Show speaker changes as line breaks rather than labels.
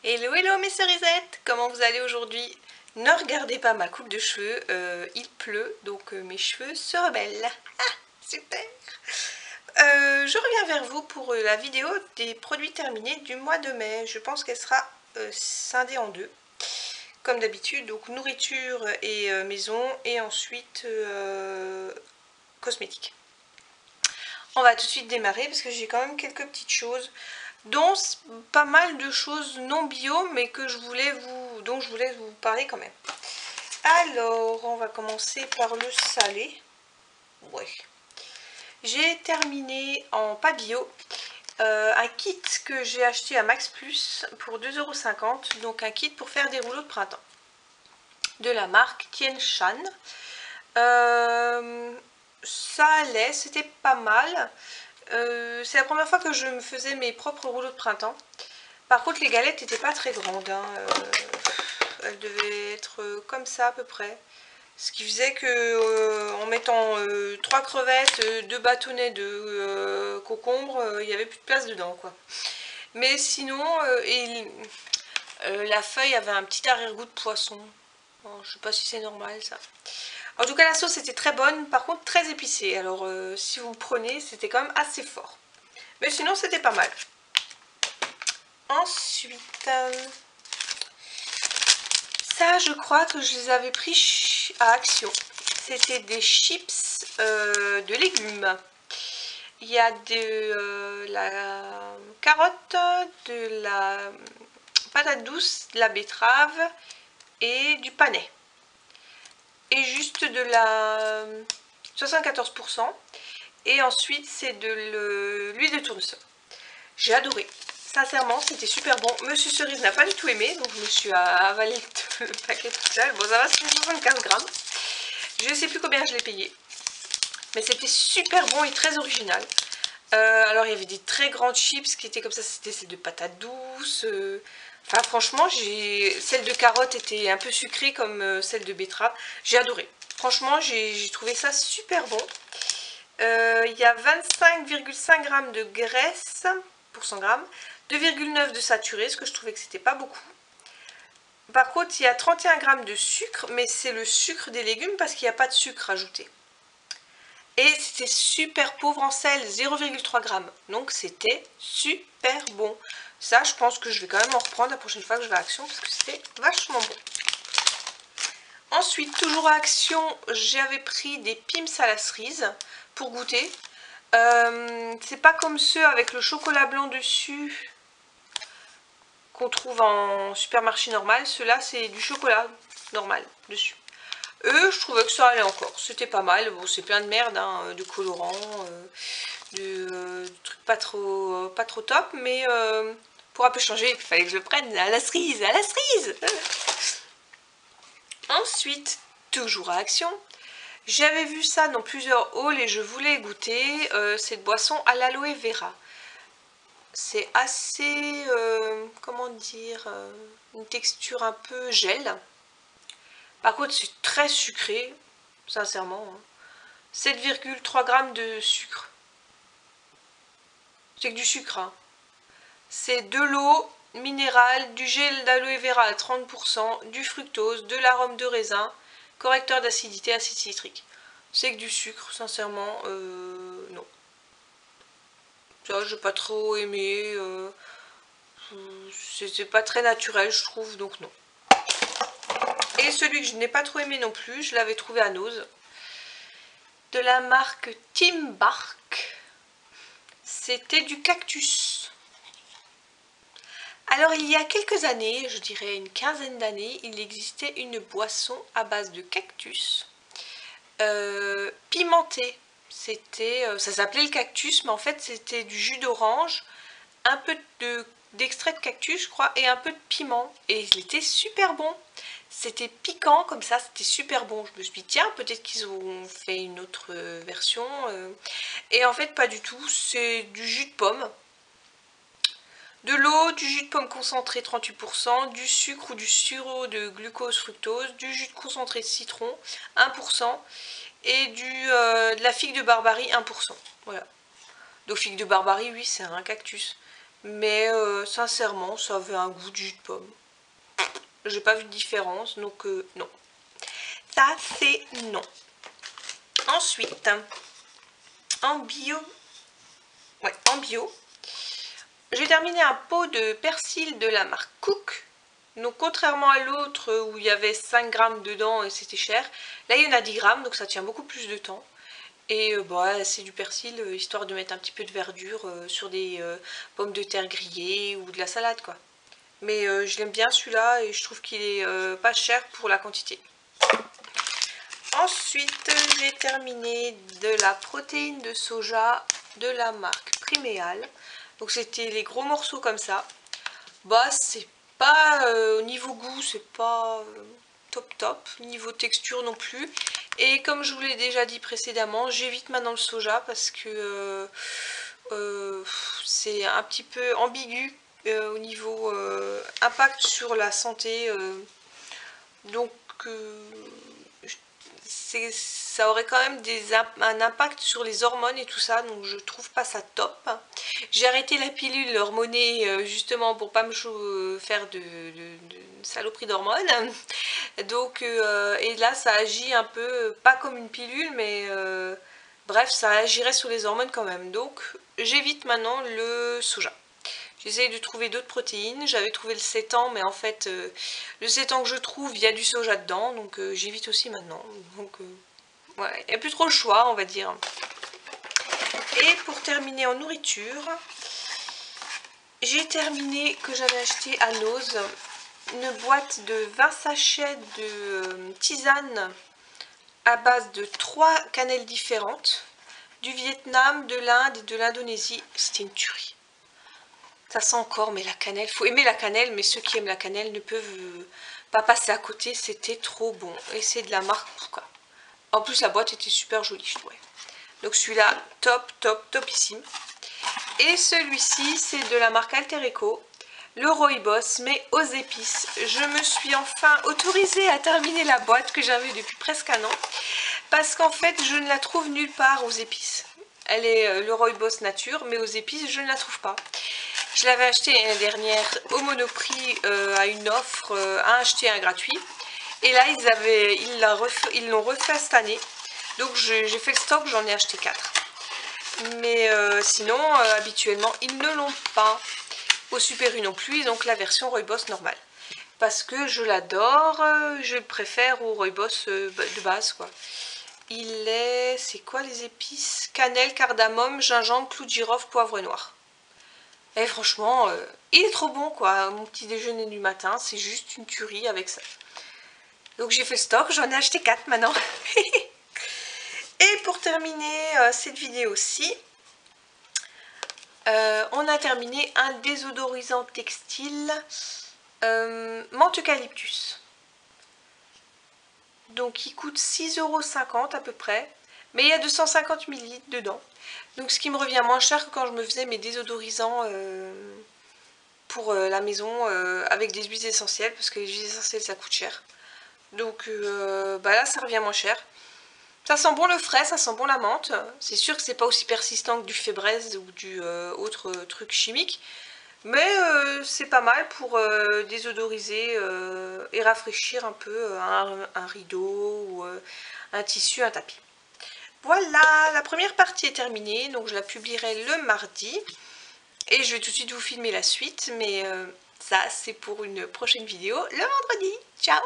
Hello hello mes cerisettes, comment vous allez aujourd'hui? Ne regardez pas ma coupe de cheveux, il pleut donc mes cheveux se rebellent. Ah, super. Je reviens vers vous pour la vidéo des produits terminés du mois de mai. Je pense qu'elle sera scindée en deux, comme d'habitude, donc nourriture et maison, et ensuite cosmétiques. On va tout de suite démarrer parce que j'ai quand même quelques petites choses, dont pas mal de choses non bio, mais que dont je voulais vous parler quand même. Alors, on va commencer par le salé. Ouais. J'ai terminé en pas bio un kit que j'ai acheté à Max Plus pour 2,50 €, donc un kit pour faire des rouleaux de printemps de la marque Tien Shan. Ça allait, c'était pas mal. C'est la première fois que je me faisais mes propres rouleaux de printemps. Par contre, les galettes n'étaient pas très grandes, hein. Elles devaient être comme ça à peu près. Ce qui faisait que en mettant 3 crevettes, 2 bâtonnets de concombre, il n'y avait plus de place dedans, quoi. Mais sinon, la feuille avait un petit arrière-goût de poisson. Bon, je sais pas si c'est normal ça. En tout cas, la sauce était très bonne, par contre très épicée. Alors si vous prenez, c'était quand même assez fort. Mais sinon, c'était pas mal. Ensuite, ça, je crois que je les avais pris à Action. C'était des chips de légumes. Il y a de la carotte, de la patate douce, de la betterave et du panais. Et juste de la 74%. Et ensuite, c'est de l'huile de tournesol. J'ai adoré. Sincèrement, c'était super bon. Monsieur Cerise n'a pas du tout aimé, donc je me suis avalé le paquet tout seul. Bon, ça va, c'est 75 grammes. Je ne sais plus combien je l'ai payé. Mais c'était super bon et très original. Alors, il y avait des très grandes chips qui étaient comme ça. C'était celle de patates douces. Enfin, franchement, celle de carotte était un peu sucrée comme celle de betterave. J'ai adoré. Franchement, j'ai trouvé ça super bon. Il y a 25,5 grammes de graisse pour 100 grammes. 2,9 de saturé, ce que je trouvais que c'était pas beaucoup. Par contre, il y a 31 grammes de sucre, mais c'est le sucre des légumes parce qu'il n'y a pas de sucre ajouté. Et c'était super pauvre en sel, 0,3 grammes. Donc c'était super bon. Ça, je pense que je vais quand même en reprendre la prochaine fois que je vais à Action parce que c'était vachement bon. Ensuite, toujours à Action, j'avais pris des Pims à la cerise pour goûter. C'est pas comme ceux avec le chocolat blanc dessus qu'on trouve en supermarché normal. Ceux-là, c'est du chocolat normal dessus. Eux, je trouvais que ça allait encore. C'était pas mal. Bon, c'est plein de merde, hein, de colorants, de trucs pas trop top. Mais pour un peu changer, il fallait que je le prenne à la cerise, à la cerise. Ensuite, toujours à Action, j'avais vu ça dans plusieurs hauls et je voulais goûter cette boisson à l'aloe vera. C'est assez, comment dire, une texture un peu gel. Par contre, c'est très sucré, sincèrement. 7,3 grammes de sucre. C'est que du sucre, hein. C'est de l'eau minérale, du gel d'aloe vera à 30%, du fructose, de l'arôme de raisin, correcteur d'acidité, acide citrique. C'est que du sucre, sincèrement, non. Ça, j'ai pas trop aimé. C'est pas très naturel, je trouve, donc non. Et celui que je n'ai pas trop aimé non plus, je l'avais trouvé à Nose, de la marque Team Bark. C'était du cactus. Alors il y a quelques années, je dirais une quinzaine d'années, il existait une boisson à base de cactus pimenté. Ça s'appelait le cactus, mais en fait c'était du jus d'orange, un peu d'extrait de cactus je crois, et un peu de piment. Et il était super bon. C'était piquant comme ça, c'était super bon. Je me suis dit tiens, peut-être qu'ils ont fait une autre version. Et en fait pas du tout, c'est du jus de pomme. De l'eau, du jus de pomme concentré 38%, du sucre ou du sirop de glucose fructose, du jus de concentré de citron 1% et de la figue de Barbarie 1%. Voilà. Donc figue de Barbarie, oui, c'est un cactus. Mais sincèrement, ça avait un goût de jus de pomme. J'ai pas vu de différence, donc non. Ça, c'est non. Ensuite, en bio, j'ai terminé un pot de persil de la marque Cook. Donc contrairement à l'autre où il y avait 5 grammes dedans et c'était cher, là il y en a 10 grammes, donc ça tient beaucoup plus de temps. Et bah, c'est du persil, histoire de mettre un petit peu de verdure sur des pommes de terre grillées ou de la salade quoi. Mais je l'aime bien celui-là et je trouve qu'il est pas cher pour la quantité. Ensuite, j'ai terminé de la protéine de soja de la marque Priméal. Donc c'était les gros morceaux comme ça. Bah c'est pas au niveau goût, c'est pas top. Niveau texture non plus. Et comme je vous l'ai déjà dit précédemment, j'évite maintenant le soja parce que c'est un petit peu ambigu au niveau impact sur la santé. Donc ça aurait quand même un impact sur les hormones et tout ça, donc je trouve pas ça top. J'ai arrêté la pilule hormonée justement pour pas me faire de saloperie d'hormones. Donc et là ça agit un peu, pas comme une pilule, mais bref, ça agirait sur les hormones quand même. Donc j'évite maintenant le soja. J'essaye de trouver d'autres protéines. J'avais trouvé le sétan, mais en fait, le sétan que je trouve, il y a du soja dedans, donc j'évite aussi maintenant. Donc, ouais, il n'y a plus trop le choix, on va dire. Et pour terminer en nourriture, j'ai terminé que j'avais acheté à Nose une boîte de 20 sachets de tisane à base de 3 cannelles différentes, du Vietnam, de l'Inde et de l'Indonésie. C'était une tuerie. Ça sent encore, mais la cannelle, faut aimer la cannelle, mais ceux qui aiment la cannelle ne peuvent pas passer à côté, c'était trop bon. Et c'est de la marque, quoi. En plus, la boîte était super jolie, je trouvais. Donc celui-là, topissime. Et celui-ci, c'est de la marque Alter Eco, le Rooibos, mais aux épices. Je me suis enfin autorisée à terminer la boîte que j'avais depuis presque un an, parce qu'en fait, je ne la trouve nulle part aux épices. Elle est le Rooibos nature, mais aux épices, je ne la trouve pas. Je l'avais acheté l'année dernière au Monoprix à une offre, un acheté un gratuit. Et là, ils l'ont refait cette année. Donc j'ai fait le stock, j'en ai acheté 4. Mais sinon, habituellement, ils ne l'ont pas. Au Super U non plus, donc la version Rooibos normale. Parce que je l'adore, je le préfère au Rooibos de base, quoi. Il est... c'est quoi les épices? Cannelle, cardamome, gingembre, clou de girofle, poivre noir. Et franchement, il est trop bon quoi. Mon petit déjeuner du matin, c'est juste une tuerie avec ça. Donc j'ai fait le stock, j'en ai acheté 4 maintenant. Et pour terminer cette vidéo-ci, on a terminé un désodorisant textile menthe eucalyptus. Donc il coûte 6,50 € à peu près. Mais il y a 250 ml dedans. Donc ce qui me revient moins cher que quand je me faisais mes désodorisants pour la maison avec des huiles essentielles. Parce que les huiles essentielles ça coûte cher. Donc bah là ça revient moins cher. Ça sent bon le frais, ça sent bon la menthe. C'est sûr que c'est pas aussi persistant que du Febreze ou du autre truc chimique. Mais c'est pas mal pour désodoriser et rafraîchir un peu un rideau ou un tissu, un tapis. Voilà, la première partie est terminée, donc je la publierai le mardi. Et je vais tout de suite vous filmer la suite, mais ça c'est pour une prochaine vidéo le vendredi. Ciao!